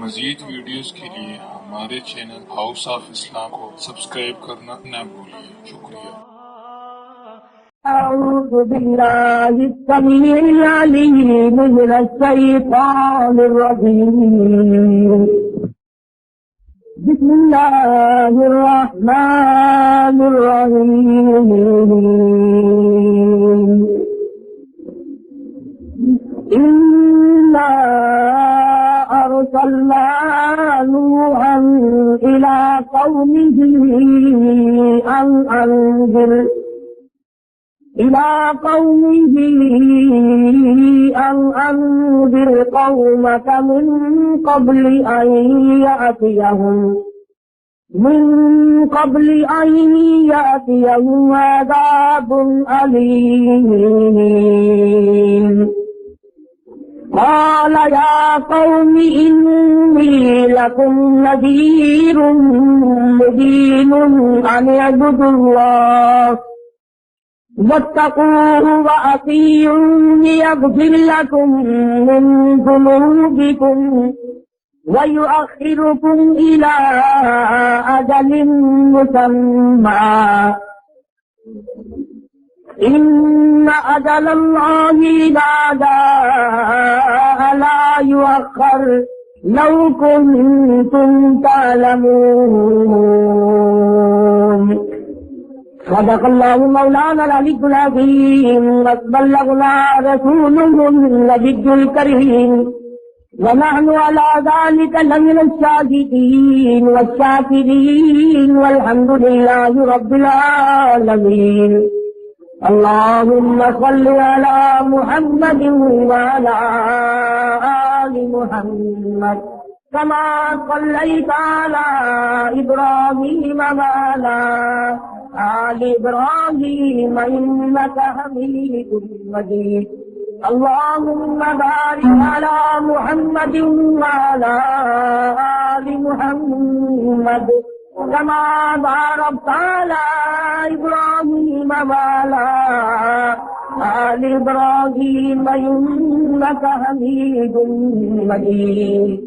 مزید ویڈیوز کے لیے ہمارے چینل ہاؤس آف اسلام کو سبسکرائب کرنا نہ بھولیے۔ شکریہ۔ أعوذ بالله السميع العليم من الشيطان الرجيم بسم الله الرحمن الرحيم إنا أرسلنا نوحا إلى قومه أن أنذر قومك من قبل أن يأتيهم عذاب أليم قال يا قوم إني لكم نذير مبين أن اعبدوا الله واتقوه وأطيعون يغفر لكم من ذنوبكم ويؤخركم إلى أجل مسمى إن أجل الله لا يؤخر لو كنتم تعلمون صدق الله مولانا العلي العظيم وبلغنا رسوله النبي الكريم ونحن على ذلك لمن الشاهدين والشاكرين والحمد لله رب العالمين اللهم صل على محمد وعلى آل محمد كما صليت على إبراهيم وعلى آل إبراهيم إنك حميد مجيد اللهم بارك على محمد وعلى آل محمد كما باركت على إبراهيم وعلى آل إبراهيم إنك حميد مجيد۔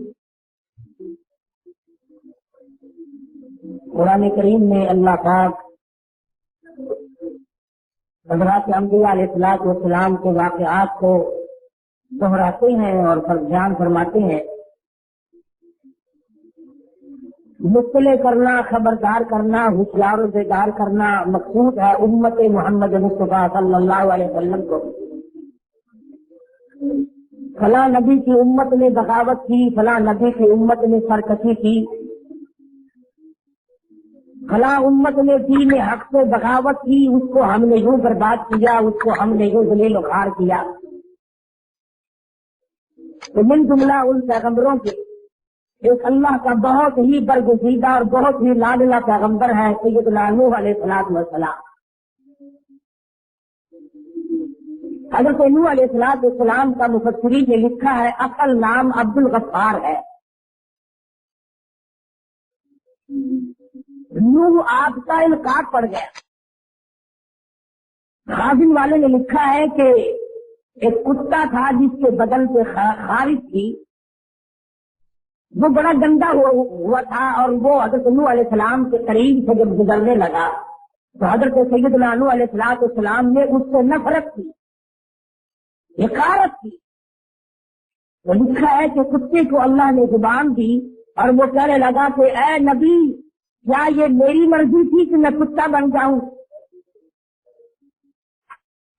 قرآن کریم میں اللہ پاک حضرات انبیاء علیہ السلام کے واقعات کو دہراتے ہیں اور بیان فرماتے ہیں۔ مطلع کرنا، خبردار کرنا، ہوشیار و بیدار کرنا مقصود ہے امت محمد مصطفیٰ صلی اللہ علیہ وسلم کو۔ فلاں نبی کی امت نے بغاوت کی، فلاں نبی کی امت نے سرکشی کی، فلاں امت نے دین حق سے بغاوت کی، اس کو ہم نے یوں برباد کیا، اس کو ہم نے یوں ذلیل و خوار کیا۔ تو من جملہ ان پیغمبروں کے ایک اللہ کا بہت ہی برگزیدہ اور بہت ہی لاڈلا پیغمبر ہے سیدنا نوح علیہ السلام۔ حضرت نوح علیہ السلام کا مفسرین نے لکھا ہے اصل نام عبد الغفار ہے۔ نوح آپ کا انکار پڑ گیا۔ خازن والے نے لکھا ہے کہ ایک کتا تھا جس کے بدن سے خارج تھی، وہ بڑا گندا ہوا تھا، اور وہ حضرت نوح علیہ السلام کے قریب سے جب گزرنے لگا تو حضرت سیدنا نوح علیہ السلام نے اس سے نفرت کی، حقارت کی۔ وہ لکھا ہے کہ کتے کو اللہ نے زبان دی اور وہ کہنے لگا کہ اے نبی، کیا یہ میری مرضی تھی کہ میں کتا بن جاؤں،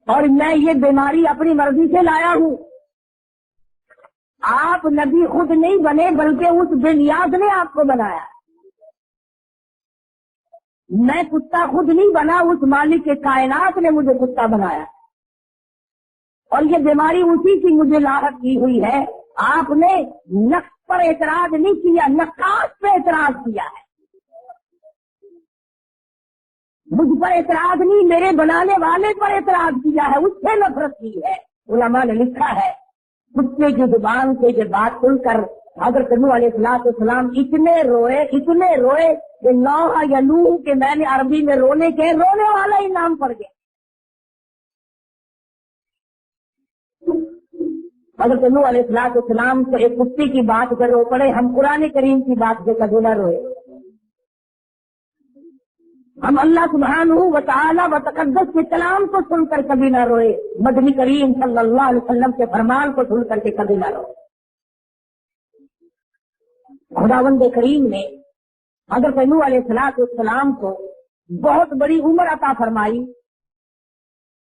اور میں یہ بیماری اپنی مرضی سے لایا ہوں؟ آپ نبی خود نہیں بنے بلکہ اس بے نیاز نے آپ کو بنایا۔ میں کتا خود نہیں بنا، اس مالک کے کائنات نے مجھے کتا بنایا، اور یہ بیماری اسی کی مجھے لاحق کی ہوئی ہے۔ آپ نے نقص پر اعتراض نہیں کیا، نقاص پہ اعتراض کیا ہے۔ مجھ پر اعتراض نہیں، میرے بنانے والے پر اعتراض کیا ہے، اس سے نفرت کی ہے۔ علماء نے لکھا ہے کتے کی زبان سے یہ بات سن کر حضرت نوح علیہ السلام اتنے روئے کہ نوح یا نوح کہ میں نے عربی میں رونے والا ہی نام پڑ گیا۔ حضرت نوح علیہ السلام سے ایک کتی کی بات کر رو پڑے، ہم قرآن کریم کی بات سے کبھی نہ روئے، ہم اللہ سبحانہ و تعالی و تقدس کے کلام کو سن کر کبھی نہ روئے، مدنی کریم صلی اللہ علیہ وسلم کے فرمان کو سن کر کے کبھی نہ روئے۔ خداوند کریم نے حضرت نوح علیہ السلام کو بہت بڑی عمر عطا فرمائی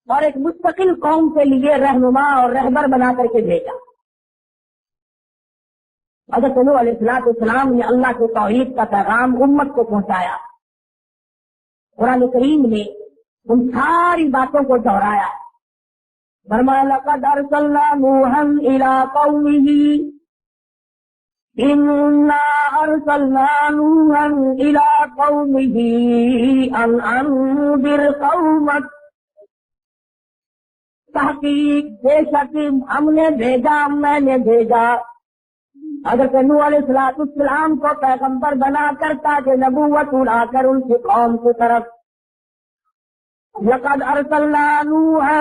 اور ایک مستقل قوم کے لیے رہنما اور رہبر بنا کر کے بھیجا۔ حضرت نوح علیہ السلام نے اللہ کے توحید کا پیغام امت کو پہنچایا۔ قرآن کریم نے ان ساری باتوں کو دہرایا۔ فرمایا لقد ارسلنا نوحا الى قومه انا ارسلنا نوحا الى قومه ان انذر قومك، تحقیق بے شک ہم نے بھیجا، میں نے بھیجا حضرت نوح علیہ السلام کو پیغمبر بنا کر تاکہ نبوت اڑا کر ان کی قوم کی طرف۔ لقد ارسلنا نوحا،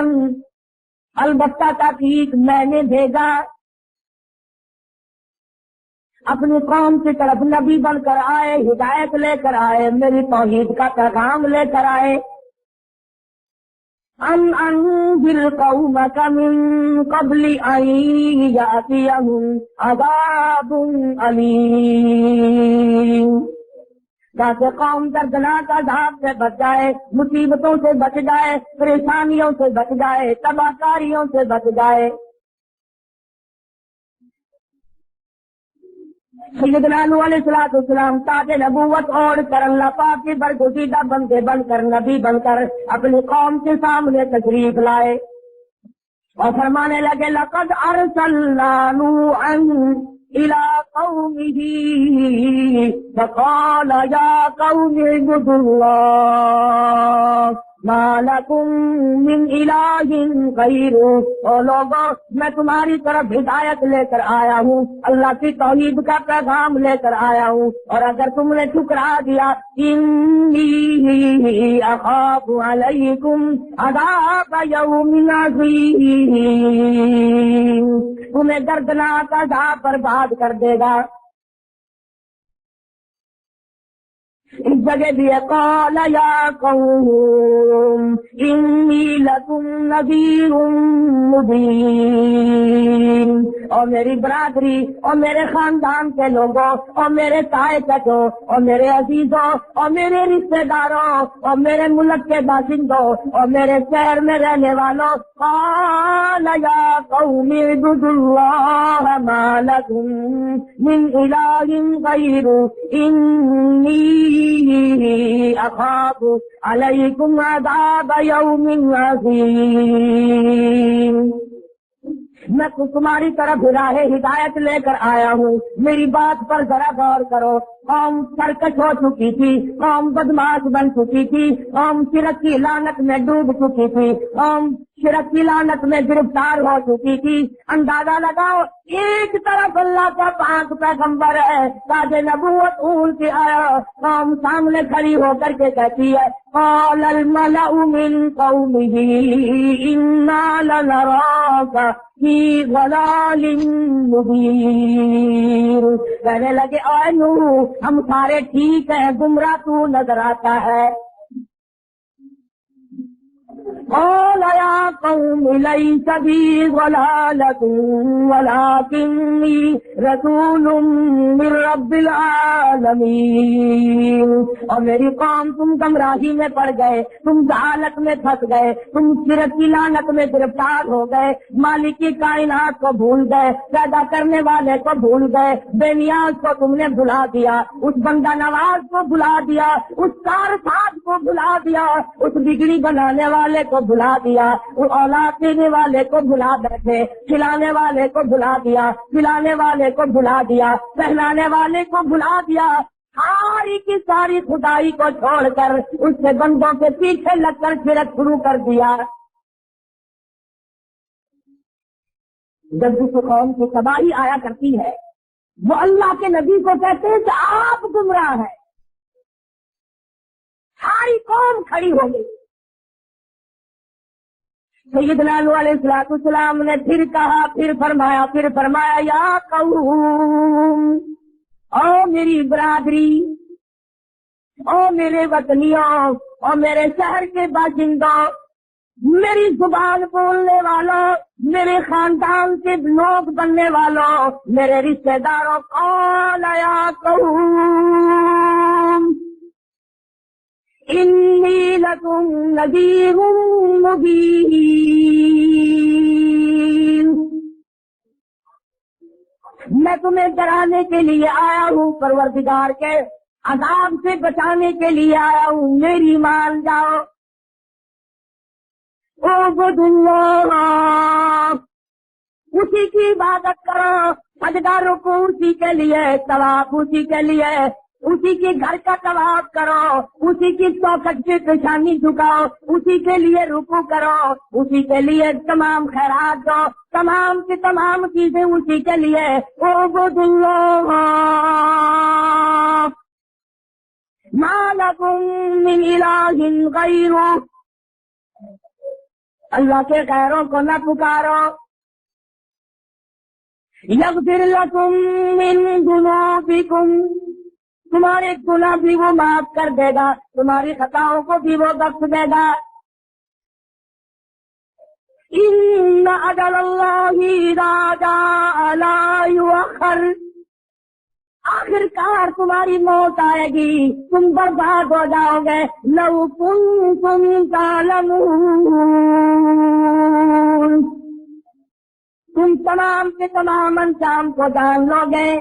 البتہ تحقیق میں نے بھیجا اپنی قوم کی طرف، نبی بن کر آئے، ہدایت لے کر آئے، میری توحید کا پیغام لے کر آئے۔ ان انذر قومك من قبل ان يأتيهم عذاب أليم، تاکہ قوم دردناک عذاب سے بچ جائے، مصیبتوں سے بچ جائے، پریشانیوں سے بچ جائے، تباہ کاریوں سے بچ جائے۔ سیدنا نوح علیہ السلام تاکہ نبوت اوڑھ کر اللہ پاک کی برگزیدہ بندے بن کر، نبی بن کر اپنی قوم کے سامنے تشریف لائے اور فرمانے لگے لقد ارسلنا نوحا الى قومه فقال یا قوم اعبدوا اللہ ما لکم من الہ غیرہ، او لوگوں میں تمہاری طرف ہدایت لے کر آیا ہوں، اللہ کی توحید کا پیغام لے کر آیا ہوں، اور اگر تم نے ٹھکرا دیا انی اخاف علیکم عذاب یوم عظیم، تمہیں دردناک عذاب برباد کر دے گا۔ اس جگہ بھی قال یا قوم انی لکم نذیر مبین، اور میری برادری اور میرے خاندان کے لوگوں اور میرے تائے چچوں اور میرے عزیزوں اور میرے رشتہ داروں اور میرے ملک کے باشندوں اور میرے شہر میں رہنے والوں، قال یا قوم اعبدوا اللہ ما لکم من الہ غیرہ انی اخاف علیکم عذاب یوم عظیم، میں تمہاری طرف راہ ہدایت لے کر آیا ہوں، میری بات پر ذرا غور کرو۔ قوم سرکش ہو چکی تھی، قوم بدماش بن چکی تھی، قوم شرک کی لعنت میں ڈوب چکی تھی، قوم شرک کی لعنت میں گرفتار ہو چکی تھی۔ اندازہ لگاؤ، ایک طرف اللہ کا پاک پیغمبر ہے، تاج نبوت اونچ کے آیا، قوم سامنے کھڑی ہو کر کے کہتی ہے قال الملأ من قومه انا لنراك فی ضلال مبین، کہنے لگے اے نوح ہم سارے ٹھیک ہیں، گمراہ تو نظر آتا ہے۔ قال یا قوم لیس بی ضلالۃ ولکنی رسول من رب العالمین، اور میری قوم تم گمراہی میں پڑ گئے، تم جہالت میں پھنس گئے، تم شرک کی لعنت میں گرفتار ہو گئے، مالک کی کائنات کو بھول گئے، پیدا کرنے والے کو بھول گئے، بے نیاز کو تم نے بھلا دیا، اس بندہ نواز کو بھلا دیا، اس کار ساز کو بھلا دیا، اس بگڑی بنانے والے کو بھلا دیا، وہ اولاد دینے والے کو بھلا بیٹھے، کھلانے والے کو بھلا دیا، پلانے والے کو بھلا دیا، پہنانے والے کو بھلا دیا، ساری کی ساری خدائی کو چھوڑ کر اس سے بندوں کے پیچھے لگ کر شرک شروع کر دیا۔ جب جس قوم کی تباہی آیا کرتی ہے وہ اللہ کے نبی کو کہتے ہیں کہ آپ گمراہ ہیں، ساری قوم کھڑی ہو گئی، سیدنا نوح علیہ السلام نے پھر کہا، پھر فرمایا یا قوم، او میری برادری، او میرے وطنیوں، او میرے شہر کے باشندوں، میری زبان بولنے والوں، میرے خاندان کے لوگ بننے والوں، میرے رشتہ داروں، قال یا قوم انی لکم نذیر مبین، میں تمہیں ڈرانے کے لیے آیا ہوں، پروردگار کے عذاب سے بچانے کے لیے آیا ہوں، میری مان جاؤ۔ اعبدوا اللہ، اسی کی عبادت کرو، سجدہ رکوع اسی کے لیے، طواف اسی کے لیے، اسی کے گھر کا طواف کرو، اسی کی چوکھٹ پہ پیشانی جھکاؤ، اسی کے لیے رکوع کرو، اسی کے لیے تمام خیرات دو، تمام کی تمام چیزیں اسی کے لیے۔ اعبدوا اللہ ما لکم من الہ غیرہ، اللہ کے غیروں کو نہ پکارو۔ یغفر لکم من ذنوبکم، تمہارے گناہ بھی وہ معاف کر دے گا، تمہاری خطاؤں کو بھی وہ بخش دے گا۔ ان اجل اللہ اذا جاء لا یؤخر، آخر کار تمہاری موت آئے گی، تم برباد ہو جاؤ گے۔ لو کنتم تعلمون، تم تمام کے تمام انجام کو جان لو گے۔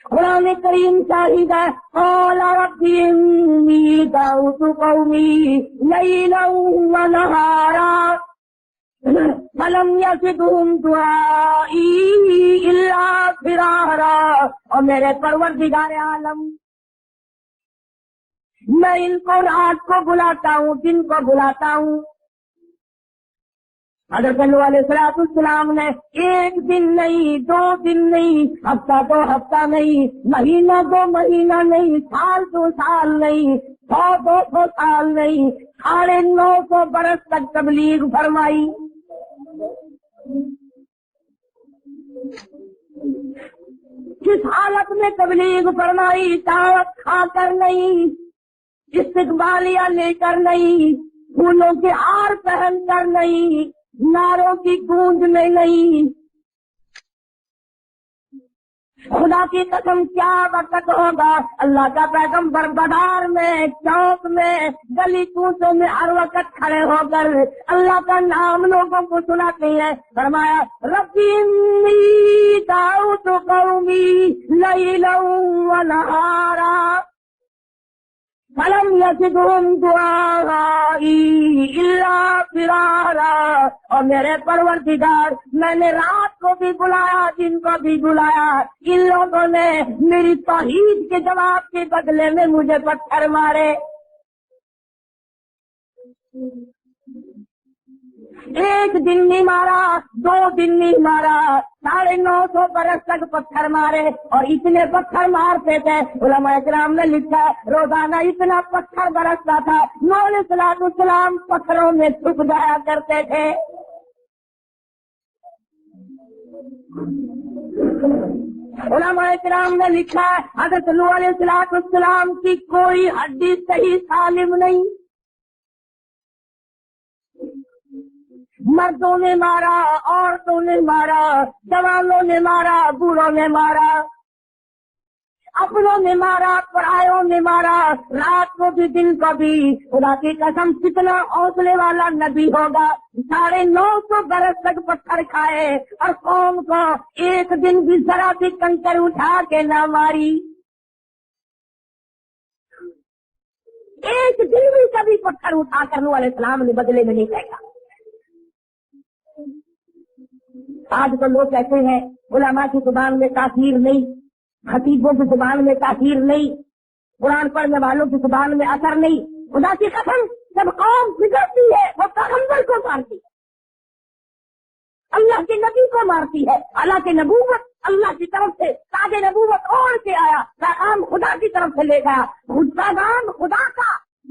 قرآن کریم شاہد ہے، قال رب انی دعوت قومی لیلا ونہارا فلم یزدہم دعائی الا فرارا۔ اور میرے پروردگار عالم، میں ان کو رات کو بلاتا ہوں، دن کو بلاتا ہوں۔ حضرت نوح علیہ السلام نے ایک دن نہیں، 2 دن نہیں، ہفتہ 2 ہفتہ نہیں، مہینہ 2 مہینہ نہیں، سال 2 سال نہیں، 100-200 سال نہیں، 950 برس تک تبلیغ فرمائی۔ کس حالت میں تبلیغ فرمائی؟ دعوت کھا کر نہیں، استقبالیہ لے کر نہیں، پھولوں کے ہار پہن کر نہیں، ناروں کی گونج میں نہیں۔ خدا کی قسم کیا وقت ہوگا، اللہ کا پیغمبر بازار میں، چوک میں، گلی کوچوں میں ہر وقت کھڑے ہو کر اللہ کا نام لوگوں کو سناتے ہیں۔ فرمایا رب انی دعوت قومی لیلا ونہارا فلم یزدہم دعائی الا فرارا۔ اور میرے پروردگار، میں نے رات کو بھی بلایا، دن کو بھی بلایا، ان لوگوں نے میری توحید کے جواب کے بدلے میں مجھے پتھر مارے۔ ایک دن نہیں مارا، 2 دن نہیں مارا، 950 برس تک پتھر مارے۔ اور اتنے پتھر مارتے تھے، علماء کرام نے لکھا روزانہ اتنا پتھر برستا تھا، نوح علیہ السلام پتھروں میں چھپ جایا کرتے تھے۔ علماء کرام نے لکھا حضرت نوح علیہ السلام کی کوئی ہڈی صحیح سالم نہیں، مردوں نے مارا، عورتوں نے مارا، جوانوں نے مارا، بوڑھوں نے مارا، اپنوں نے مارا، پرایوں نے مارا، رات کو بھی دن کو بھی۔ خدا کی قسم کتنا حوصلے والا نبی ہوگا، 950 برس تک پتھر کھائے اور قوم کو ایک دن بھی ذرا بھی کنکر اٹھا کے نہ ماری، ایک دن بھی کبھی پتھر اٹھا کر نوح علیہ السلام نے بدلے میں نہیں پھینکا۔ آج تو لوگ کہتے ہیں علماء کی زبان میں تاثیر نہیں، خطیبوں کی زبان میں تاثیر نہیں، قرآن پڑھنے والوں کی زبان میں اثر نہیں۔ خدا کی قسم جب قوم بگڑتی ہے وہ پیغمبر کو مارتی ہے، اللہ کے نبی کو مارتی ہے۔ اللہ کی نبوت اللہ کی طرف سے تاج نبوت اوڑھ کے آیا، پیغام خدا کی طرف سے لے گیا، پیغام خدا کا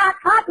8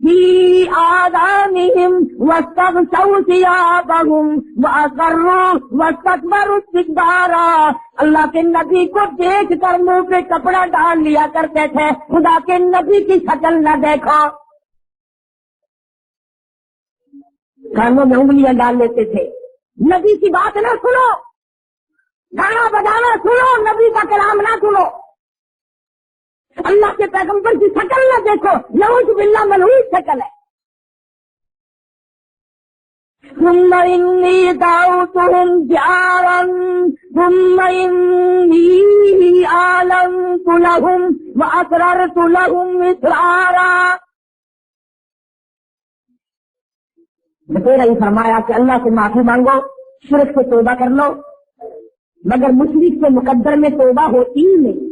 فی آذانہم واستغشوا ثیابہم واصروا واستکبروا استکبارا. اللہ کے نبی کو دیکھ کر منہ پہ کپڑا ڈال لیا کرتے تھے، خدا کے نبی کی شکل نہ دیکھو. کانوں میں انگلیاں ڈال لیتے تھے. نبی کی بات نہ سنو، گانا بجانا سنو، نبی کا کلام نہ سنو. اللہ کے پیغمبر کی شکل نہ دیکھو، نعوذ باللہ ملعون شکل ہے. ثم انی دعوتهم جہارا ثم انی اعلنت لهم واسررت لهم اسرارا. بتیرا یہ فرمایا کہ اللہ سے معافی مانگو، شرک سے توبہ کر لو، مگر مشرک کے مقدر میں توبہ ہوتی ہی نہیں.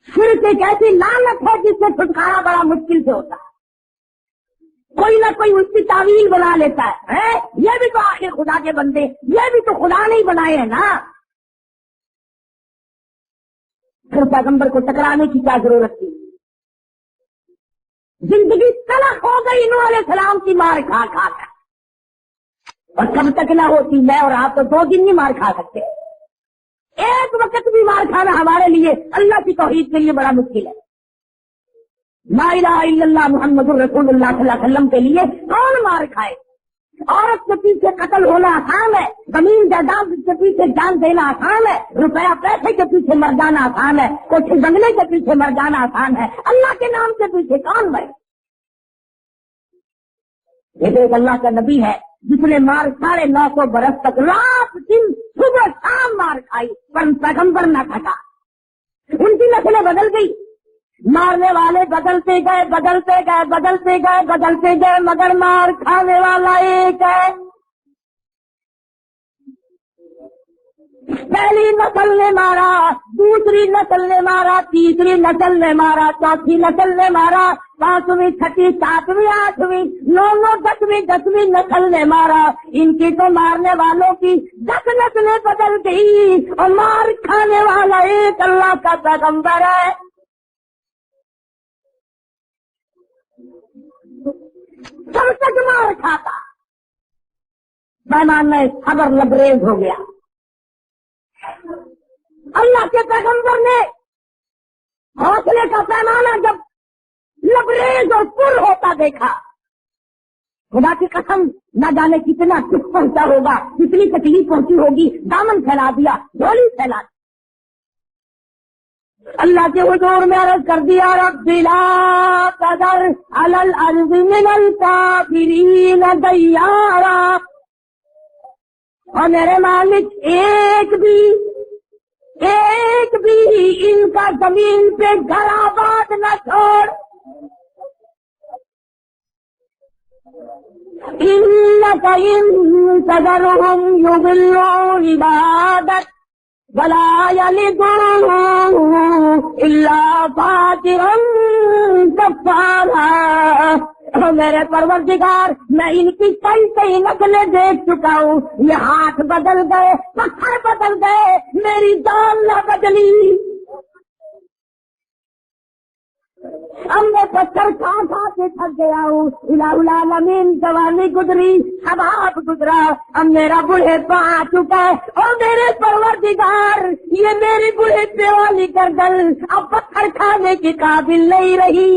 شرک ایک ایسی لعنت ہے جس سے چھٹکارا بڑا مشکل سے ہوتا ہے. کوئی نہ کوئی اس کی تعویل بنا لیتا ہے، یہ بھی تو آخر خدا کے بندے، یہ بھی تو خدا نہیں بنائے ہیں نا. پھر پیغمبر کو ٹکرانے کی کیا ضرورت تھی؟ زندگی تلخ ہو گئی نوح علیہ السلام کی مار کھا کھا کر. اور کب تک نہ ہوتی، میں اور آپ تو 2 دن نہیں مار کھا سکتے. ایک وقت بھی مار کھانا ہمارے لیے اللہ کی توحید کے لیے بڑا مشکل ہے. لا الہ الا اللہ محمد رسول اللہ صلی اللہ علیہ وسلم کے لیے کون مار کھائے؟ عورت کے پیچھے قتل ہونا آسان ہے، زمین جائیداد کے پیچھے جان دینا آسان ہے، روپیہ پیسے کے پیچھے مر جانا آسان ہے، کوٹھی بنگلے کے پیچھے مر جانا آسان ہے، اللہ کے نام کے پیچھے کون مرے؟ یہ ایک اللہ کا نبی ہے جس نے مار 950 برس تک رات دن صبح شام مار کھائی، پر پیغمبر نہ تھکا. ان کی نسلیں بدل گئی، مارنے والے بدلتے گئے بدلتے گئے بدلتے گئے بدلتے گئے، مگر مار کھانے والا ایک ہے. پہلی نسل نے مارا، دوسری نسل نے مارا، تیسری نسل نے مارا، چوتھی نسل نے مارا، 5ویں 6ویں 7ویں 8ویں 9ویں 10ویں نسل نے مارا. ان کی تو مارنے والوں کی 10 نسلیں بدل گئی، اور مار کھانے والا ایک اللہ کا پیغمبر ہے. سب تک مار کھاتا، پیمانہ صبر لبریز ہو گیا. اللہ کے پیغمبر نے حوصلے کا پیمانہ جب لبریز اور پر ہوتا دیکھا، خدا کی قسم نہ جانے کتنا دکھ پہنچا ہوگا، کتنی تکلیف پہنچی ہوگی. دامن پھیلا دیا، جھولی پھیلا دی. اللہ کے حضور میں عرض کر دیا، رب لا تذر علی الارض من الکافرین دیارا. اور میرے مالک ایک بھی ان کا زمین پہ گھر آباد نہ چھوڑ. انک ان تذرہم یضلوا عبادک ولا یلدوا الا فاجرا کفارا. میرے پروردگار، میں ان کی کئی نسلیں دیکھ چکا ہوں، یہ ہاتھ بدل گئے، پتھر بدل گئے، میری جان نہ بدلی. اب میں پتھر کھا کے تھک گیا ہوں. الہ العالمین جوانی گزری، شباب گزرا، اب میرا بڑھیپا آ چکا ہے. اور میرے پروردگار، یہ میری بڑھیپے والی گردن اب پتھر کھانے کی قابل نہیں رہی.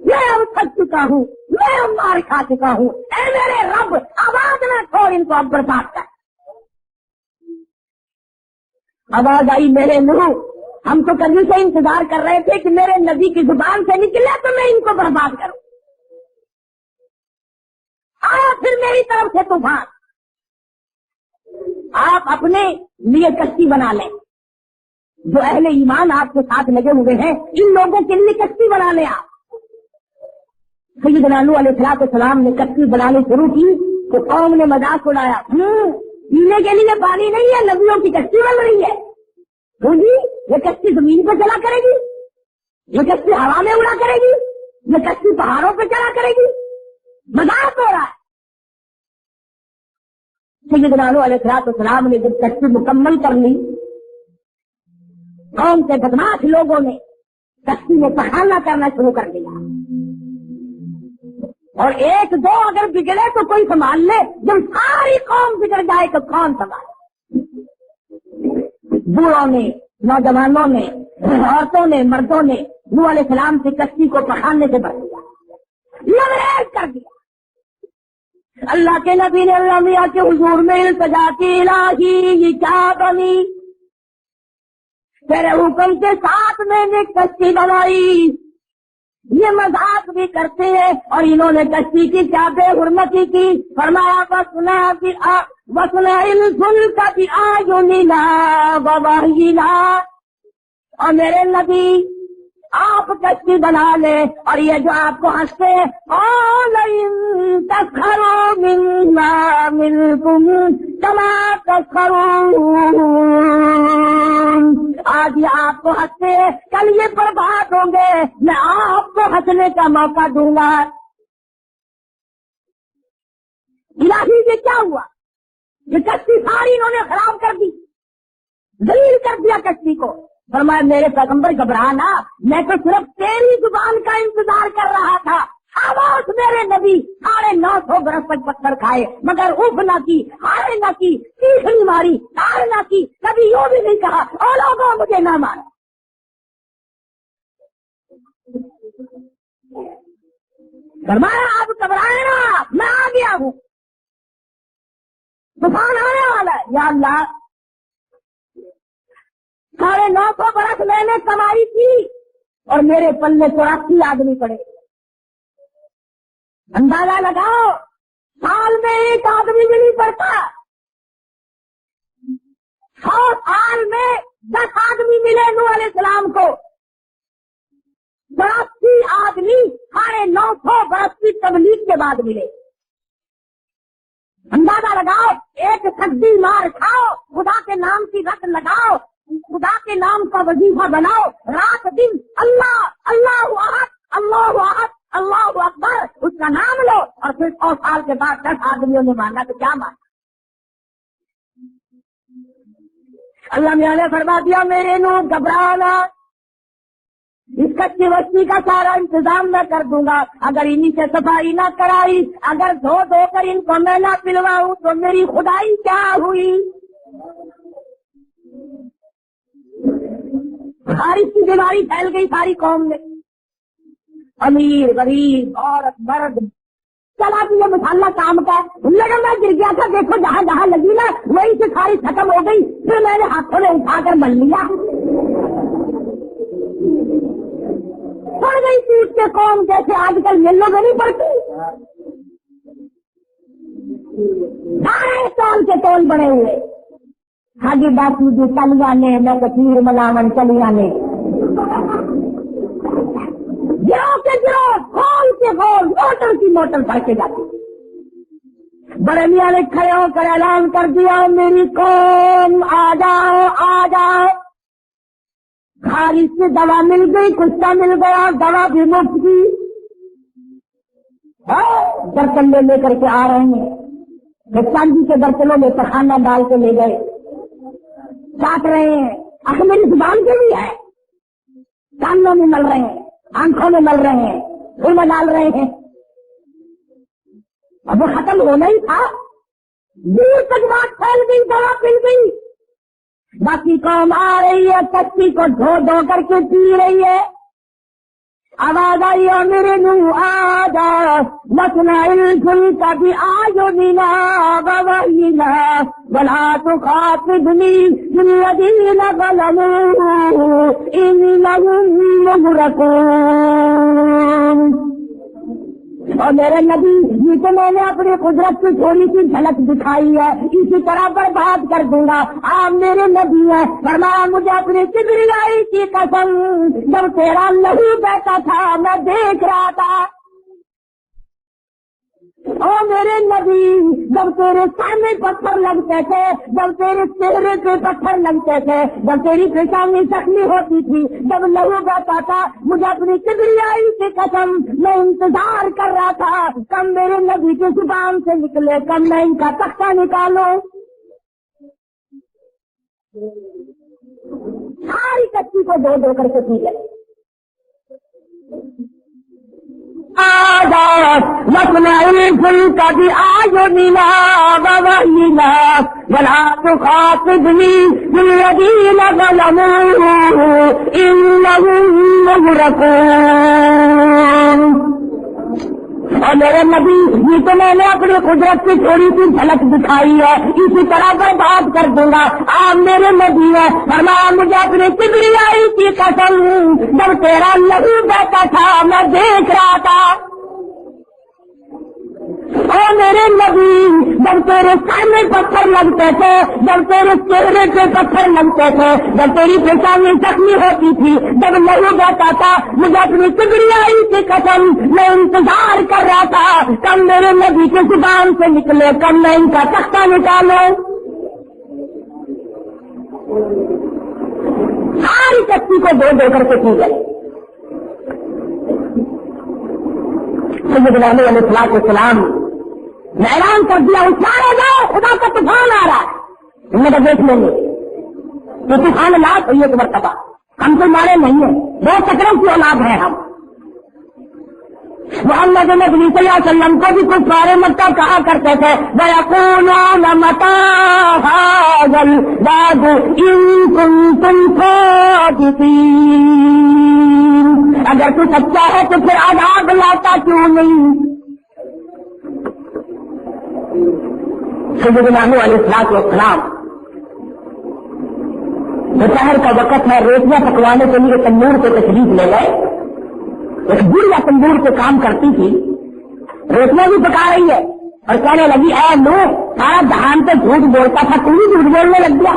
میں اب تھک چکا ہوں، میں اب مار کھا چکا ہوں. اے میرے رب، آواز نہ چھوڑ، ان کو اب برباد کر. آواز آئی میرے منہ. ہم تو کبھی سے انتظار کر رہے تھے کہ میرے نبی کی زبان سے نکلے تو میں ان کو برباد کروں. آیا پھر میری طرف سے طوفان. آپ اپنے لیے کشتی بنا لیں، جو اہل ایمان آپ کے ساتھ لگے ہوئے ہیں ان لوگوں کے لیے کشتی بنا لیں. آپ سیدنا نوح علیہ السلام نے کشتی بنانی شروع کی تو قوم نے مذاق اڑایا، پینے کے لیے پانی نہیں ہے، نبیوں کی کشتی بن رہی ہے. جی یہ کشتی زمین پہ چلا کرے گی، یہ کشتی ہوا میں اڑا کرے گی، یہ کشتی پہاڑوں پہ چلا کرے گی، مذاق ہو رہا ہے. سیدنا نوح علیہ السلام نے جب کشتی مکمل کر لی، قوم کے بدماش لوگوں نے کشتی میں پخانا کرنا شروع کر دیا، اور ایک دو اگر بگڑے تو کوئی سنبھال لے، جب ساری قوم بگڑ جائے تو کون سنبھالے؟ بوڑھوں نے، نوجوانوں نے، عورتوں نے، مردوں نے نوح علیہ السلام کی کشتی کو پخانے سے بچ دیا، لبریز کر دیا۔ اللہ کے نبی نے اللہ میاں کے حضور میں التجا کی، الہی یہ کیا بنی، تیرے حکم کے ساتھ میں نے کشتی بنائی، یہ مذاق بھی کرتے ہیں اور انہوں نے کشتی کی کیا بے حرمتی کی۔ فرمایا وَصْنَعِ الْفُلْكَ بِأَعْيُنِنَا وَوَحْيِنَا، اور میرے نبی آپ کشتی بنا لیں، اور یہ جو آپ کو ہنستے ہیں قَالَ إِن تَسْخَرُوا مِنَّا مِنْكُمْ كَمَا تَسْخَرُونَ، آج یہ آپ کو ہنستے ہیں، کل یہ برباد ہوں گے، میں آپ کو ہنسنے کا موقع دوں گا۔ الہی یہ کیا ہوا؟ یہ کشتی ساری انہوں نے خراب کر دی، ذلیل کر دیا کشتی کو۔ فرمایا میرے پیغمبر گھبرانا، میں تو صرف تیری زبان کا انتظار کر رہا تھا۔ خاموش میرے نبی 950 برس تک پتھر کھائے مگر اف نہ کی، ہارے نہ کی، چیخ نہیں ماری، تار نہ کی، کبھی یوں بھی نہیں کہا او لوگوں مجھے نہ مارا۔ فرمایا آپ گھبرائے نا، میں آ گیا ہوں، طوفان آنے والا ہے۔ یا اللہ 950 برس میں نے کمائی کی اور میرے پلے 84 آدمی پڑے، اندازہ لگاؤ سال میں ایک آدمی بھی نہیں پڑتا، 100 سال میں 10 آدمی ملے نوح علیہ السلام کو، 82 آدمی 950 برس کی تبلیغ کے بعد ملے۔ اندازہ لگاؤ، ایک سجدی مار کھاؤ، خدا کے نام کی رت لگاؤ، خدا کے نام کا وظیفہ بناؤ، رات دن اللہ اللہ احد اللہ احد اللہ اکبر اس کا نام لو، اور پھر 100 سال کے بعد 10 آدمیوں نے مانا تو کیا مانا؟ اللہ میاں نے فرما دیا میرے نو گھبرانا، اس کچی وسطی کا سارا انتظام میں کر دوں گا، اگر انہی سے صفائی نہ کرائی، اگر دھو کر ان کو میں نہ پلواؤں تو میری خدائی کیا ہوئی؟ بارش کی بیماری پھیل گئی ساری قوم میں، امیر غریب عورت مرد، چلا بھی یہ مسالہ کام کا لگا، میں گر گیا تھا، دیکھو جہاں جہاں لگی نا وہیں سے ساری ختم ہو گئی، پھر میں نے ہاتھوں میں اٹھا کر مل لیا، پڑ گئی پیٹ کے قوم جیسے آج کل ملوں میں نہیں پڑتی، سارے تول کے تول بڑے ہوئے، حاجی باپو جی چلیا نے، میں کثیر ملاون چلیا نے، گرو کے گرو، کھول کے کھول، موٹر کی موٹر بھر کے جاتی۔ بڑے میاں نے کھڑے ہو کر اعلان کر دیا میری قوم آ جاؤ آ جاؤ، خارج سے دوا مل گئی، کچھ مل گیا، دوا بھی مفت کی، برتن لے کر کے آ رہے ہیں، چاندی کے برتنوں میں پخانا ڈال کے لے گئے، کاٹ رہے ہیں، آخر میری زبان کے بھی ہے، کانوں میں مل رہے ہیں، آنکھوں میں مل رہے ہیں، پھر میں ڈال رہے ہیں، اب وہ ختم ہونا ہی تھا، دور تک بات پھیل گئی، دوا پل گئی، باقی قوم آ رہی ہے، کچی کو دھو دھو کر کے پی رہی ہے، آواز آئی اور میرے نو آ جا وَاصْنَعِ الْفُلْكَ بِأَعْيُنِنَا وَوَحْيِنَا وَلَا تُخَاطِبْنِي فِي الَّذِينَ ظَلَمُوا إِنَّهُمْ مُغْرَقُونَ۔ اور میرے نبی جی کو میں نے اپنی قدرت کی تھوڑی سی جھلک دکھائی ہے، اسی طرح برباد کر دوں گا، آپ میرے نبی ہیں، فرمایا مجھے اپنی کبریائی کی قسم، جب تیرا لہو بہتا تھا میں دیکھ رہا تھا، او میرے نبی جب تیرے سامنے پتھر لگتے تھے، جب تیرے چہرے پہ پتھر لگتے تھے، جب تیری پیشانی زخمی ہوتی تھی، جب لہو بہتا تھا، مجھے اپنی کبریائی کی قسم میں انتظار کر رہا تھا کب میرے نبی کی زبان سے نکلے، کب میں ان کا تختہ نکالوں۔ ساری کچی کو دو دو کر کے پی گئے، وَاصْنَعِ الْفُلْكَ بِأَعْيُنِنَا وَوَحْيِنَا وَلَا تُخَاطِبْنِي فِي الَّذِينَ ظَلَمُوا إِنَّهُم مُغْرَقُونَ۔ اور میرے نبی، یہ تو میں نے اپنی قدرت کی تھوڑی سی جھلک دکھائی ہے، اسی طرح برباد کر دوں گا۔ آپ میرے نبی ہیں، فرمایا مجھے اپنی کبریائی کی قسم، جب تیرا لہو بہتا تھا میں دیکھ رہا تھا۔ اور میرے نبی، جب تیرے سر میں پتھر لگتے تھے، جب تیرے چہرے پہ پتھر لگتے تھے، جب تیری پیشانی زخمی ہوتی تھی، جب لہو بہتا تھا، مجھے اپنی کبریائی کی قسم میں انتظار کر رہا تھا کب میرے نبی کی زبان سے نکلے، کب میں ان کا تختہ نکالوں۔ ساری کشتی کو دو کر کے پی گئے۔ سیدنا نوح علیہ السلام نے اعلان کر دیا، اتارے جاؤ، خدا کا طوفان آ رہا ہے۔ ہم نے تو دیکھ لیں گے کہ طوفان لاکھ ہوئی ایک مرتبہ، ہم تو مارے نہیں ہیں، دو چکروں کی اولاد ہیں ہم۔ محمد نبی صلی اللہ علیہ وسلم کو بھی کفار مکہ کہا کرتے تھے وَيَقُولُونَ مَتَىٰ هَٰذَا الْوَعْدُ إِن كُنتُمْ صَادِقِينَ۔ اگر تو سچا ہے تو پھر عذاب لاتا کیوں نہیں؟ سیدنا نوح علیہ السلام دوپہر کا وقت ہے، روٹیاں پکوانے کے لیے تندور کو تشریف لے گئے۔ ایک بڑھیا تندور سے کام کرتی تھی، روٹیاں بھی پکا رہی ہے اور کہنے لگی اے نوح، سارا جہان تو جھوٹ بولتا تھا، تو بھی جھوٹ بولنے لگ گیا۔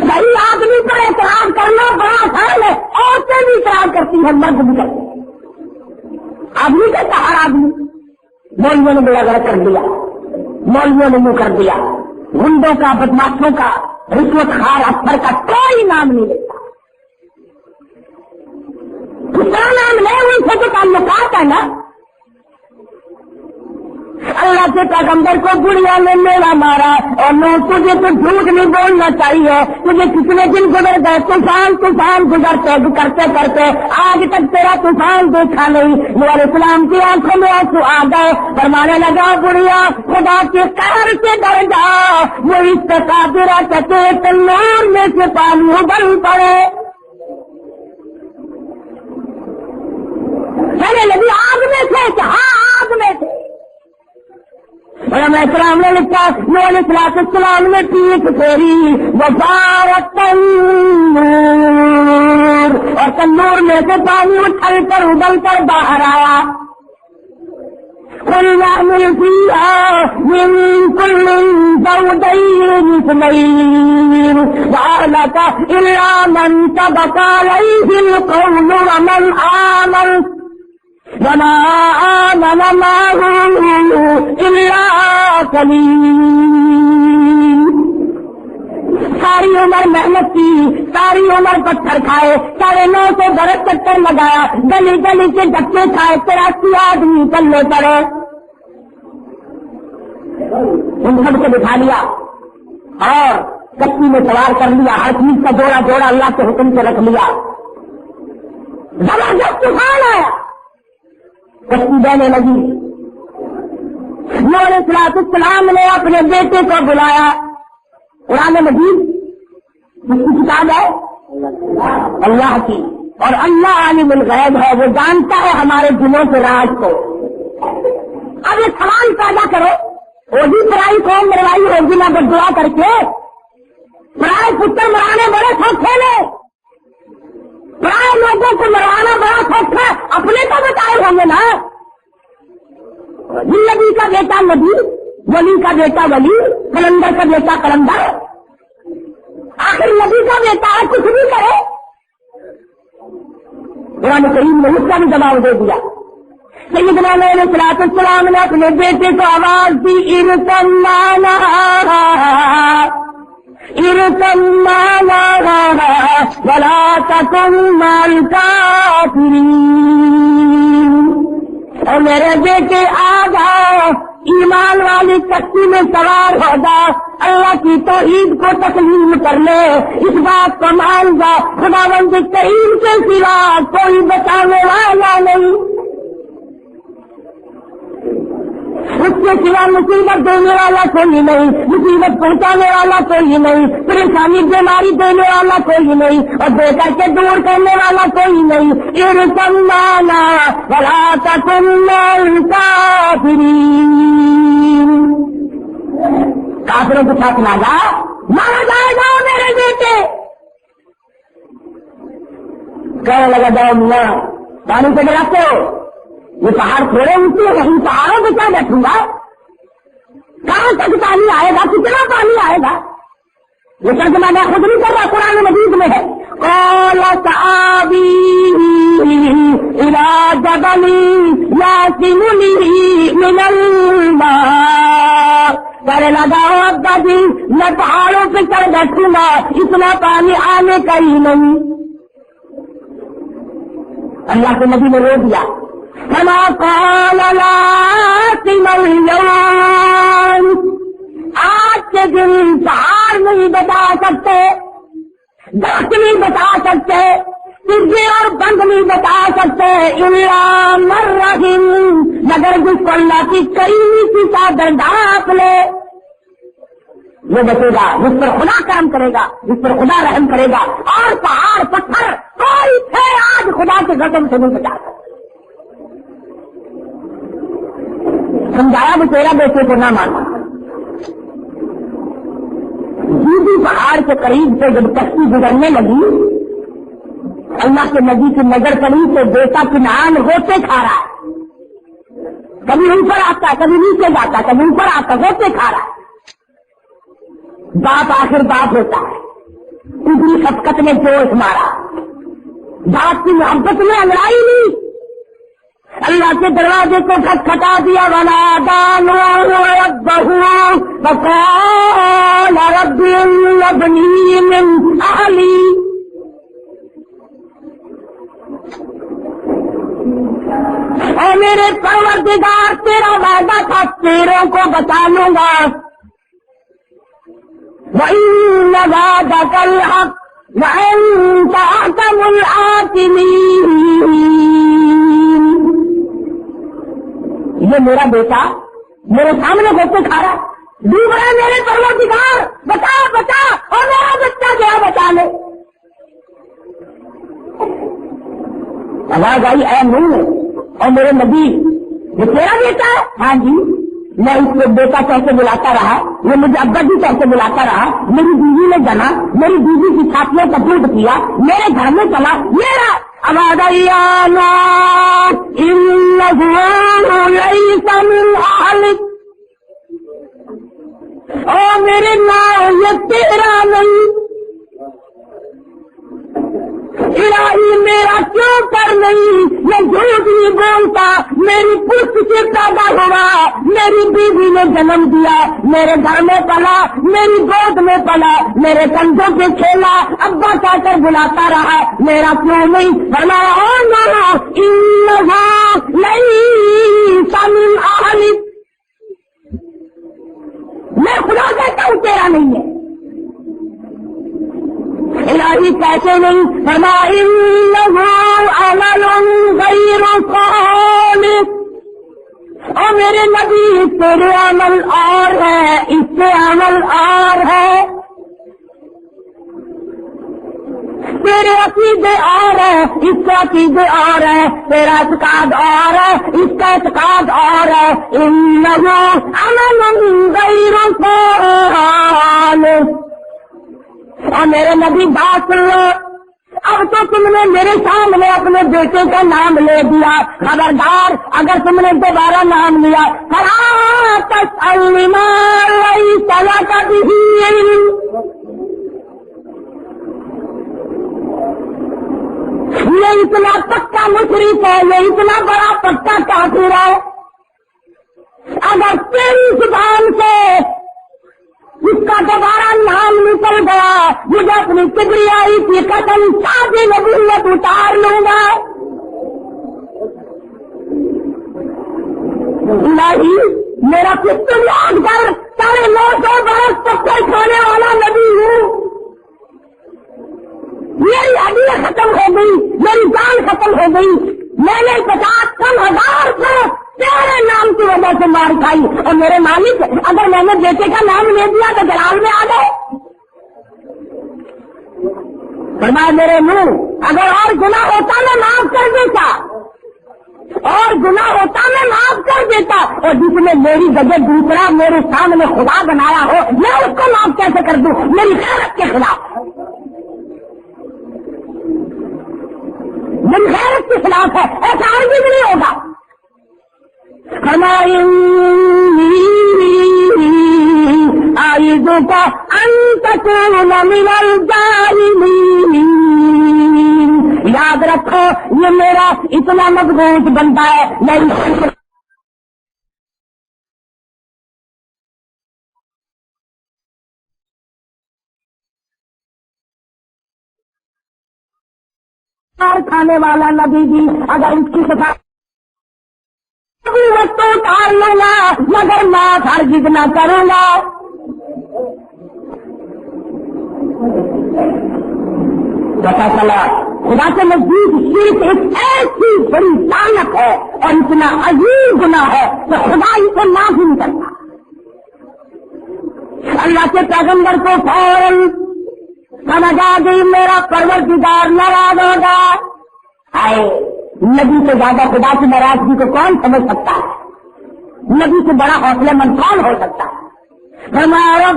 صحیح آدمی پر اعتراض کرنا بڑا آسان ہے، عورتیں بھی اعتراض کرتی ہیں، مرد بھی کرتے ہیں۔ آدمی کہتا ہر آدمی، مولویوں نے بڑا غلط کر دیا، مولویوں نے منہ کر دیا، گنڈوں کا، بدماشوں کا، رشوت خوار افسر کا کوئی نام نہیں لیتا۔ اس کا نام لے، ان سے تو تعلقات ہے نا۔ اللہ کے پیغمبر کو بڑھیا نے میرا مارا، اور نو تجھے تو جھوٹ نہیں بولنا چاہیے، تجھے کتنے دن گزر گئے، طوفان گزرتے کرتے کرتے آج تک تیرا طوفان دیکھا نہیں۔ نوح علیہ السلام کی آنکھوں میں آنسو آ گئے، فرمانے لگا بڑھیا خدا کے قہر سے ڈر جا، وہ اس سے قادر ہے کہ تنور میں سے پانی ابل پڑے۔ کہنے لگی آگ میں تھے کہ ہاں آگ میں تھے۔ علماء کرام نے لکھا نوح علیہ السلام نے پیٹھ پھیری وفارت تنور، اور تنور میں سے پانی اچھل کر ابل کر باہر آیا۔ قُلْنَا احْمِلْ فِيهَا مِن كُلٍّ زَوْجَيْنِ اثْنَيْنِ وَأَهْلَكَ إِلَّا مَن سَبَقَ عَلَيْهِ الْقَوْلُ وَمَنْ آمَنَ وَمَا آمَنَ مَعَهُ إِلَّا قَلِيلٌ۔ ساری عمر محنت کی، ساری عمر پتھر کھائے، 950 برس چکر لگایا، گلی گلی کے دھکے کھائے، 83 آدمی چلنے پڑے، ان سب کو بٹھا لیا اور کشتی میں سوار کر لیا، ہر چیز کا جوڑا جوڑا اللہ کے حکم سے رکھ لیا۔ زبردست طوفان آیا، کشتی بہنے لگی۔ نوح علیہ السلام نے اپنے بیٹے کو بلایا۔ قرآن مجید جس کی کتاب ہے اللہ کی، اور اللہ عالم الغیب ہے، وہ جانتا ہے ہمارے دلوں کے راز کو۔ اب یہ سوال پیدا کرو، وہی پرائی قوم مروائی ہوگی نہ بد دعا کر کے؟ پرائے پتر مرانے بڑے سوچے نے، پرائے لوگوں کو مروانا بڑا سوچا، اپنے کو بتائے ہوں گے نا۔ نبی کا بیٹا نبی، ولی کا بیٹا ولی، کلندر کا بیٹا کلندر، آخر نبی کا بیٹا ہے، کچھ بھی کرے۔ قرآن کریم نے اس کا بھی جواب دے دیا۔ سیدنا نوح علیہ السلام نے اپنے بیٹے کو آواز دی، ارکم معنا ولا تکن مع الکافرین۔ اور میرے بیٹے آ جاؤ، ایمان والی کشتی میں سوار ہو جا، اللہ کی توحید کو تسلیم کر لے، اس بات کو مان جا خداوند کریم کے سوا کوئی بچانے والا نہیں، اس کے سوا مصیبت دینے والا کوئی نہیں، مصیبت پہنچانے والا کوئی نہیں، پریشانی بیماری دینے والا کوئی نہیں، اور دے کر کے دور کرنے والا کوئی نہیں۔ ارسلنا ولا تکن من الکافرین، کافروں کے ساتھ لاگا مارا جائے گا میرے بیٹے، کہنے لگا جاؤ میاں پانی سے ڈراتے ہو، یہ پہاڑ تھوڑے اونچے ہیں، ان پہاڑوں پہ کیا بیٹھوں گا، کہاں تک پانی آئے گا، کتنا پانی آئے گا، یہ ترجمہ میں خود نہیں کر رہا، قرآن مجید میں ہے قال سآوی الی جبل یعصمنی من الماء، کہنے لگا ابا جی میں پہاڑوں پہ چڑھ بیٹھوں گا، اتنا پانی آنے کا ہی نہیں۔ اللہ کے نبی نے رو دیا، کما قال لا عاصم اليوم، آج کے دن پہاڑ نہیں بتا سکتے، درخت نہیں بتا سکتے، سرگے اور بند نہیں بتا سکتے، الا من رحم، مگر جس کو اللہ کی کریمی کی چادر ڈھانپ لے وہ بچے گا، جس پر خدا کام کرے گا، جس پر خدا رحم کرے گا، اور پہاڑ پتھر کوئی تھے آج خدا کے غضب سے نہیں بچا سکتے۔ سمجھایا بھی تیرا بیٹے کو نہ مانا، جیدی پہاڑ کے قریب سے جب کشتی گزرنے لگی، اللہ کے نبی کی نظر پڑی کہ بیٹا کنعان ہوتے کھا رہا ہے، کبھی اوپر آتا ہے، کبھی نیچے جاتا ہے، کبھی اوپر آتا ہے، ہوتے کھا رہا ہے۔ باپ آخر باپ ہوتا ہے، اتنی شفقت نے جوش مارا، باپ کی محبت میں انگڑائی نہیں، اللہ کے دروازے کو کھٹکھٹا دیا، ونادى نوح ربه فقال رب ابني من أهلي، اے میرے پروردگار تیرا وعدہ تھا تیروں کو بچا لوں گا، وَإِنَّ وَعْدَكَ الْحَقُّ وَأَنْتَ أَحْكَمُ الْحَاكِمِينَ، یہ میرا بیٹا میرے سامنے ہوتے کھا رہا ہے، ڈوب رہا ہے، میرے پروردگار بچا بچا، اور میرا بچہ گیا بچا لے۔ آواز آئی اے نوح اور میرے نبی یہ تیرا بیٹا ہے؟ ہاں جی، میں اس کو بیٹا کہہ کے بلاتا رہا، یہ مجھے ابا جی کہہ کے بلاتا رہا، میری بیوی نے جنا، میری بیوی کی چھاتیوں کا دودھ پیا، میرے گھر میں چلا، میرا آواز آئی انہ لیس من اہلک، او میرے نام یہ تیرا نہیں، الہی میرا کیوں کر نہیں، میں جھوٹ نہیں بولتا، میری پشت سے پیدا ہوا، میری بیوی نے جنم دیا، میرے گھر میں پلا، میری گود میں پلا، میرے کندھوں پہ کھیلا، ابا کہہ کر بلاتا رہا، میرا کیوں نہیں؟ فرمایا انہ لیس من اہلک، میں خدا کہتا ہوں تیرا نہیں ہے۔ الہی کیسے نہیں؟ فرمایا انہ عمل غیر صالح، اور میرے نبی تیرے عمل اور ہے، اس سے عمل اور ہے، تیرے عقیدے اور ہے، اس کا عقیدے اور ہے، تیرا اعتقاد اور ہے، اس کا اعتقاد اور ہے، انہ عمل غیر صالح۔ اور میرے نبی بات سن لو، اب تو تم نے میرے سامنے اپنے بیٹے کا نام لے دیا، خبردار اگر تم نے دوبارہ نام لیا فلا تسألنی ما لیس لک بہ علم، یہ اتنا پکا مشرک ہے، یہ اتنا بڑا پکا کافر ہے، اگر تیری زبان سے اس کا دوبارہ نام نکل گیا، مجھے اپنی کبریائی کی قسم ساری نبوت اتار لوں گا۔ نہیں، میرا پستل یاد کر 950 برس پتھر کھانے والا نبی ہوں. میری ہڈیاں ختم ہو گئی, میری جان ختم ہو گئی. میں نے 50,000 کو تیرے نام کی وجہ سے مار کھائی, اور میرے مالک اگر میں نے بیٹے کا نام لے دیا تو جلال میں آ گئے. فرمایا میرے منہ اگر اور گناہ ہوتا میں معاف کر دیتا, اور گناہ ہوتا میں معاف کر دیتا, اور جس نے میری جگہ دوسرا میرے سامنے خدا بنایا ہو میں اس کو معاف کیسے کر دوں؟ میری غیرت کے خلاف, میری غیرت کے خلاف ہے, ایسا آج بھی نہیں ہوگا. آئیدوں کا انت کون من الظالمین. یاد رکھو یہ میرا اتنا مضبوط بنتا ہے, میں کھانے والا نبی بھی اگر اس کی صفائی وقت اتار لوں گا مگر معاف ہرگز نہ کروں گا. پتا چلا خدا کے نزدیک شرک ایک ایسی بڑی لعنت ہے اور اتنا عظیم گناہ ہے کہ خدا اسے معاف نہیں کرتا. اللہ کے پیغمبر کو فوراً سمجھ آ گئی میرا پروردگار ناراض ہوگا. آئے نبی سے زیادہ خدا کی ناراضگی کو کون سمجھ سکتا ہے؟ نبی سے بڑا حوصلہ مند کون ہو سکتا ہے؟ ہمارا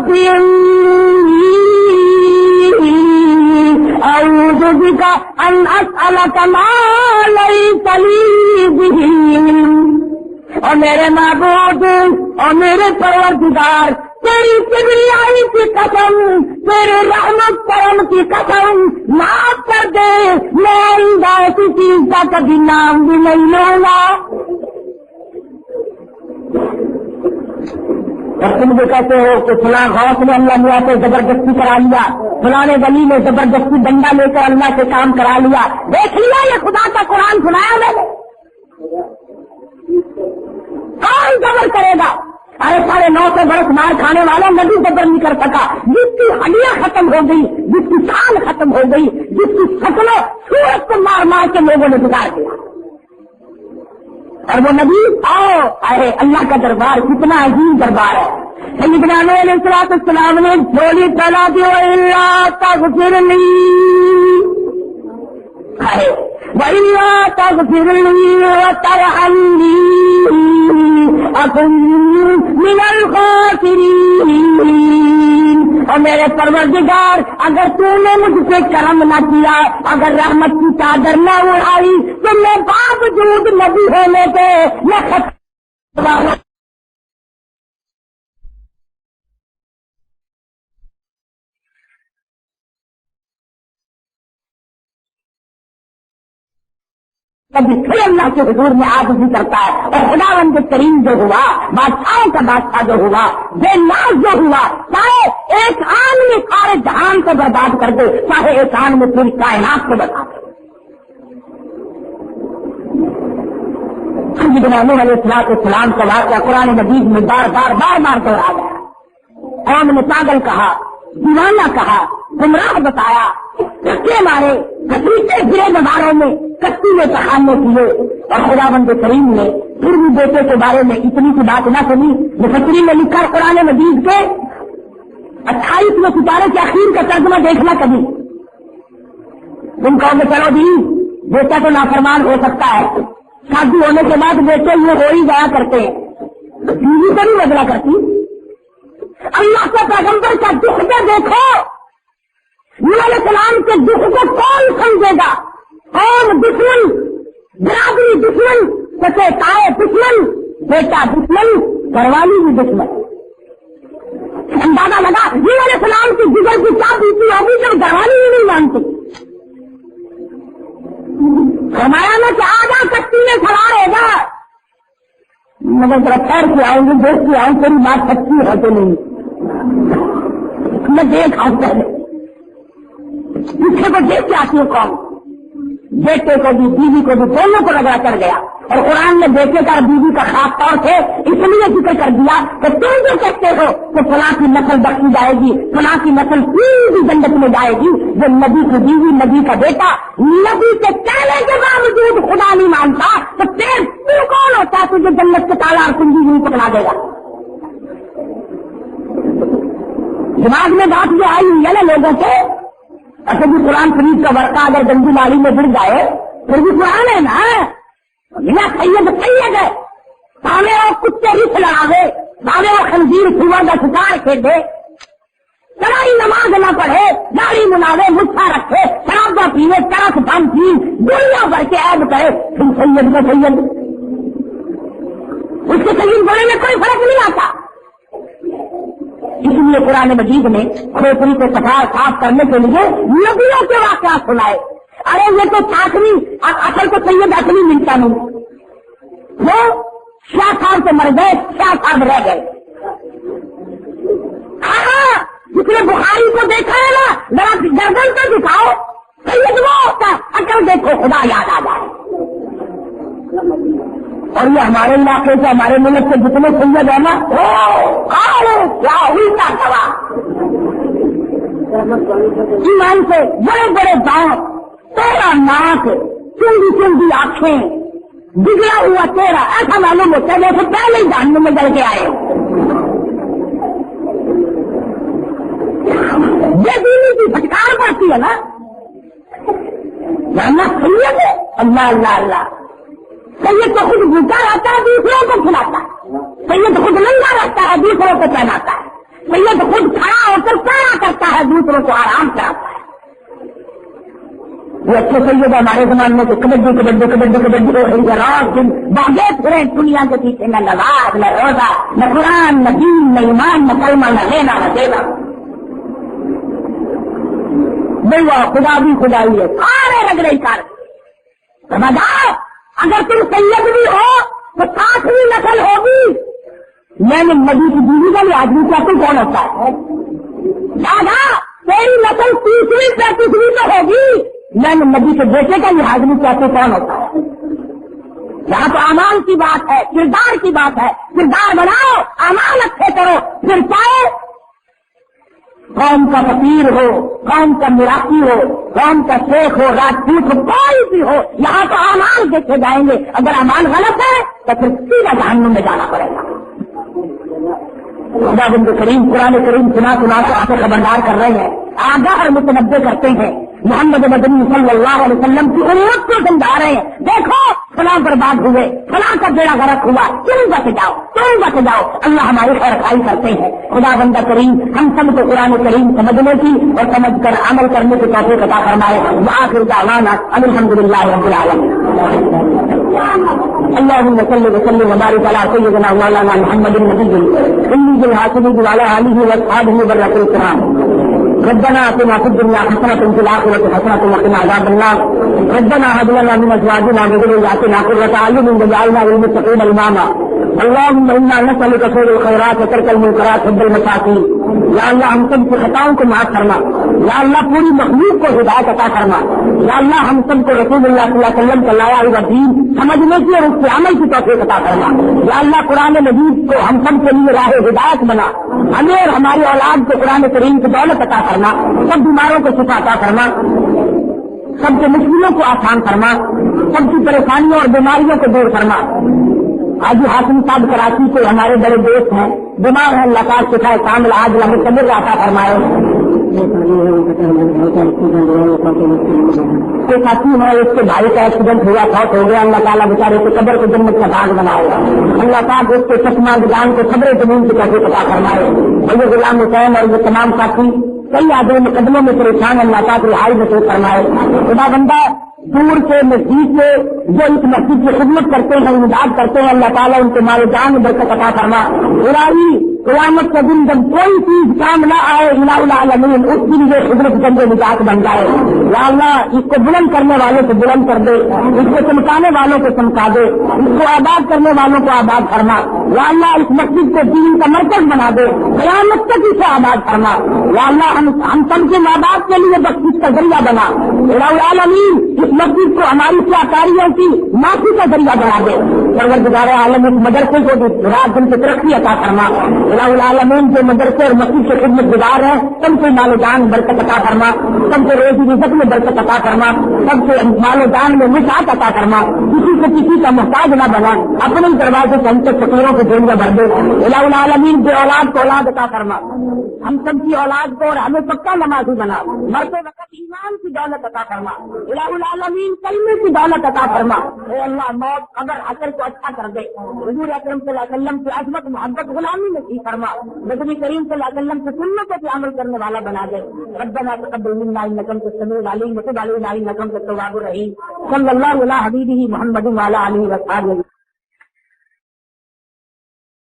اعوذ بک ان اسألک ما لیس لی بہ علم. اور میرے معبود اور میرے پروردگار تیری کبریائی کی قسم, تیرے رحمت کرم کی قسم, معاف کر دے, میں آئندہ ایسی چیز کا کبھی نام بھی نہیں لوں گا. اور تم جو کہتے ہو کہ فلاں غوث نے اللہ میاں سے زبردستی کرا لیا, فلاں ولی نے زبردستی ڈنڈا لے کر اللہ سے کام کرا لیا, دیکھ لیا یہ خدا کا قرآن سنایا میں نے, کون صبر کرے گا؟ ارے 950 برس مار کھانے والا نبی صبر نہیں کر سکا, جس کی ہڈیاں ختم ہو گئی, جس کی سال ختم ہو گئی, جس کی شکلوں سورج کو مار مار کے لوگوں نے گزار دیا. اور وہ نبی آؤ ارے اللہ کا دربار کتنا عظیم دربار ہے. سیدنا نوح علیہ السلام نے جھولی پھیلا دی, اللہ تغفر لی, وَإِلَّا تَغْفِرْ لِي وَتَرْحَمْنِي أَكُن مِّنَ الْخَاسِرِينَ. اور میرے پروردگار اگر تو نے مجھ سے کرم نہ کیا, اگر رحمت کی چادر نہ اڑائی تو میں باوجود نبی ہونے کے میں ختم. کبھی پھر اللہ کے حضور میں عاجزی کرتا ہے. اور خداوند کریم جو ہوا, بادشاہوں کا بادشاہ جو ہوا, بے ناز جو ہوا, چاہے ایک آن میں سارے جہان کو برباد کر دے, چاہے ایک آن میں پوری کائنات کو بتا دے. سیدنا نوح علیہ السلام کا واقعہ قرآن مجید میں بار بار دوہرایا گیا. قوم نے پاگل کہا, دیوانہ کہا, گمراہ بتایا, دھکے مارے, کسیٹے گرے دوباروں میں, کشتی میں پخانے کیے. اور خداوند کریم نے پھر بھی بیٹے کے بارے میں اتنی سی بات نہ سنی. مفسرین نے لکھا قرآن مجید کے 28 سپارے کے اخیر کا ترجمہ دیکھنا کبھی. تم کہو گے چلو جی بیٹا تو نافرمان ہو سکتا ہے, شادی ہونے کے بعد بیٹے یہ ہو ہی جایا کرتے ہیں, بیوی سے نہیں بدلا کرتی. اللہ کے پیغمبر کا دکھ پہ دیکھو, نوح علیہ السلام کے دکھ کو کون سمجھے گا؟ کون دشمن, برادری دشمن, سچے تائے دشمن, بیٹا دشمن, گھر والی بھی دشمن. اندازہ لگا نوح علیہ السلام کی جگر کی کیا بیتی ہوگی جب گھر والی بھی نہیں مانتی. فرمایا میں کہ آجا کشتی میں سوار ہوگا, مگر ذرا خیر سے آؤں گی, دیکھ کے آؤں تیری بات سچی ہے تو نہیں. میں دیکھ آؤں پہلے, پیچھے کو دیکھ کے آتی ہوں. کون بیٹے کو بھی بیوی کو بھی دونوں کو لگا کر گیا. اور قرآن نے بیٹے کا اور بیوی کا خاص طور سے اس لیے ذکر کر دیا کہ تم جو کہتے ہو کہ فلاں کی نسل بخشی جائے گی، فلاں کی نسل پوری جنت میں جائے گی، جو نبی کی بیوی نبی کا بیٹا نبی کے کہنے کے باوجود خدا نہیں مانتا تو پھر تو کون ہوتا ہے تجھے جنت کے تالا اور کنجی نہیں پکڑا دے گا؟ دماغ میں بات جو آئی ہوئی ہے نا لوگوں کے، اصل بھی قرآن شریف کا ورقہ اگر گندی نالی میں گر جائے پھر بھی قرآن ہے نا، میرا سید سید ہے، سامنے وہ کتے رس لڑاوے، سامنے وہ خنزیر سور کا شکار کھیلے، چڑھائی نماز نہ پڑھے، داڑھی مناوے، مٹھا رکھے، شرابہ پیوے، چرس بم پی، دنیا بھر کے عیب کرے، تم سید کا سید، اس کے سید بڑے میں کوئی فرق نہیں آتا۔ اس لیے قرآن مجید نے کھوپڑی کو صاف کرنے کے لیے نبیوں کے واقعات سنائے۔ ارے یہ تو ساتویں اصل تو سید اصلی ملتا نہیں، وہ شاہ صاحب سے مر گئے، شاہ صاحب رہ گئے۔ جس نے بخاری کو دیکھا ہے نا ذرا گردن کو دکھاؤ، سید وہ ہوتا ہے، اکل دیکھو خدا یاد آ جائے۔ اور یہ ہمارے علاقے سے ہمارے ملک سے جتنے سید ہیں نا کیا الٹا سوا ایمان سے بڑے بڑے دانت، تیرا ناک، چنگی چنگی آنکھیں، بگڑا ہوا چہرہ، ایسا معلوم ہوتا ہے جیسے پہلے ہی جہنم میں جل کے آئے۔ یہ دینی کی پھٹکار پڑتی ہے نا، جاننا سید ہے، اللہ اللہ اللہ۔ سید تو خود بھوکا رہتا ہے، دوسروں کو کھلاتا ہے، سید خود ننگا رہتا ہے، دوسروں کو پہناتا ہے، سید خود کھڑا ہو کر کھڑا کرتا ہے، دوسروں کو آرام کراتا ہے۔ یہ اچھے سید ہمارے زمانے میں کبڈی کبڈی کبڈی کبڈی ہو رہی ہے، رات دن باغے پھرے دنیا کے پیچھے، نہ نماز نہ روزہ نہ قرآن نہ دین نہ ایمان نہ کلمہ نہ لینا نہ دینا، بلوا خدا بھی خدائی ہے، سارے رگڑے کر سمجھاؤ۔ اگر تم سید بھی ہو تو ساتویں نسل ہوگی۔ میں نے نبی کی بیوی کا لحاظ نہیں کیا، تو کون ہوتا ہے دادا؟ تیری نسل 30ویں 35ویں تو ہوگی، میں نے نبی کے بیٹے کا لحاظ نہیں کیا، تو کون ہوتا ہے؟ یہاں تو اعمال کی بات ہے، کردار کی بات ہے، کردار بناؤ، اعمال اچھے کرو، پھر چاہے قوم کا فقیر ہو، قوم کا مراقی ہو، قوم کا شیخ ہو، راجپوت ہو، کوئی بھی ہو، یہاں تو اعمال دیکھے جائیں گے۔ اگر اعمال غلط ہے تو پھر سیدھا جہنم میں جانا پڑے گا۔ خدا بند کریم قرآن کریم سنا سنا کے آپ کو خبردار کر رہے ہیں، آگاہ اور متنبع کرتے ہیں، محمد مدنی صلی اللہ علیہ وسلم کی امت کو سمجھا رہے ہیں، دیکھو فلاں برباد ہوئے، فلاں کا بیڑا غرق ہوا، تم بچ جاؤ، تم بچ جاؤ، اللہ ہماری خیر خائی کرتے ہیں۔ خدا بندہ کریم ہم سب کو قرآن کریم سمجھنے کی اور سمجھ کر عمل کرنے کی توفیق عطا فرمائے۔ وآخر دعوانا الحمدللہ رب العالمین۔ اللهم صل وسلم وبارك على سيدنا مولانا محمد النبي الأمي الهاشمي وعلى آله وأصحابه برة الكرام۔ ربنا آتنا في الدنيا حسنة وفي الآخرة حسنة وقنا عذاب النار۔ ربنا هب لنا من أزواجنا وذرياتنا قرة أعين واجعلنا للمتقين إماما۔ اللهم إنا نسألك خير الخيرات وترك المنكرات حب المساكين۔ یا اللہ ہم سب کی خطاؤں کو معاف فرما، یا اللہ پوری مخلوق کو ہدایت عطا فرما، یا اللہ ہم سب کو رسول اللہ صلی اللہ علیہ وسلم کا لایا ہوا دین سمجھنے کی اور اس کے عمل کی توفیق عطا فرما۔ یا اللہ قرآن مجید کو ہم سب کے لیے راہ ہدایت بنا، ہمیں اور ہماری اولاد کو قرآن کریم کی دولت عطا فرما، سب بیماروں کو شفا عطا فرما، سب کے مشکلوں کو آسان فرما، سب کی پریشانیوں اور بیماریوں کو دور فرما۔ آج حاکم صاحب کراچی کے ہمارے بڑے دوست ہیں، بیمار ہیں، اللہ تعالیٰ شفا کامل عاجلہ مستمر عطا فرمائے۔ کوئی ساتھی ہے اس کے بھائی کا ایکسیڈنٹ ہوا، فوت ہو گیا، اللہ تعالیٰ بیچارے کے قبر کو جنت کا باغ بنائے، اللہ تعالیٰ اس کے چشمہ جان کو صبر زمین کی توفیق عطا فرمائے۔ اور غلام حسین اور یہ تمام ساتھی کئی آدمی مقدموں میں پریشان، اللہ تعالیٰ رہائی نصیب فرمائے۔ خدا بندہ دور سے نزدیک سے جو اس مسجد کی خدمت کرتے ہیں، امداد کرتے ہیں، اللہ تعالیٰ ان کے مال و جان میں برکت عطا فرما۔ الہی قیامت کے دن جب کوئی چیز کام نہ آئے الہ العالمین اس دن یہ قدرت گنج نجات بن جائے. یا اللہ اس کو بلند کرنے والوں کو بلند کر دے, اس کو چمکانے والوں کو چمکا دے, اس کو آباد کرنے والوں کو آباد فرما. یا اللہ اس مسجد کو دین کا مرکز بنا دے, قیامت تک اسے آباد فرما. یا اللہ ہم سب کے ماں باپ کے لیے بخشش کا ذریعہ بنا. الہ العالمین اس مسجد کو ہماری کاریوں کی معافی کا ذریعہ بنا دے. پروردگار عالم اس مدرسے کو رات دن کی ترقی عطا فرما. الہ العالمین جو مدرسے اور مسجد کے خدمت گزار ہیں سب کے مال و جان برکت عطا فرما, سب کے روزی رزق میں برکت عطا فرما, سب کے مال و جان میں وسعت عطا فرما. کسی کو کسی کا محتاج نہ بنا, اپنے دروازے سے ہم سے فقیروں کو جوڑیاں بھر دے. الہ العالمین جو اولاد کو اولاد عطا فرما, ہم سب کی اولاد کو اور ہمیں پکا نمازی بنا, مرتے وقت ایمان کی دولت عطا فرما. الہ العالمین کلمے کی دولت عطا فرما. اے اللہ موت اگر اثر کو اچھا کر دے, حضور اکرم صلی اللہ علیہ وسلم کی عظمت محبت غلامی نصیب فرما. نبی کریم صلی اللہ علیہ وسلم کی سنتوں پہ عمل کرنے والا بنا دے. ربنا تقبل منا انك انت السميع العليم وتب علينا انك انت التواب الرحيم. صلی اللہ علیہ حبیبہ محمد وعلی آلہ وصحبہ.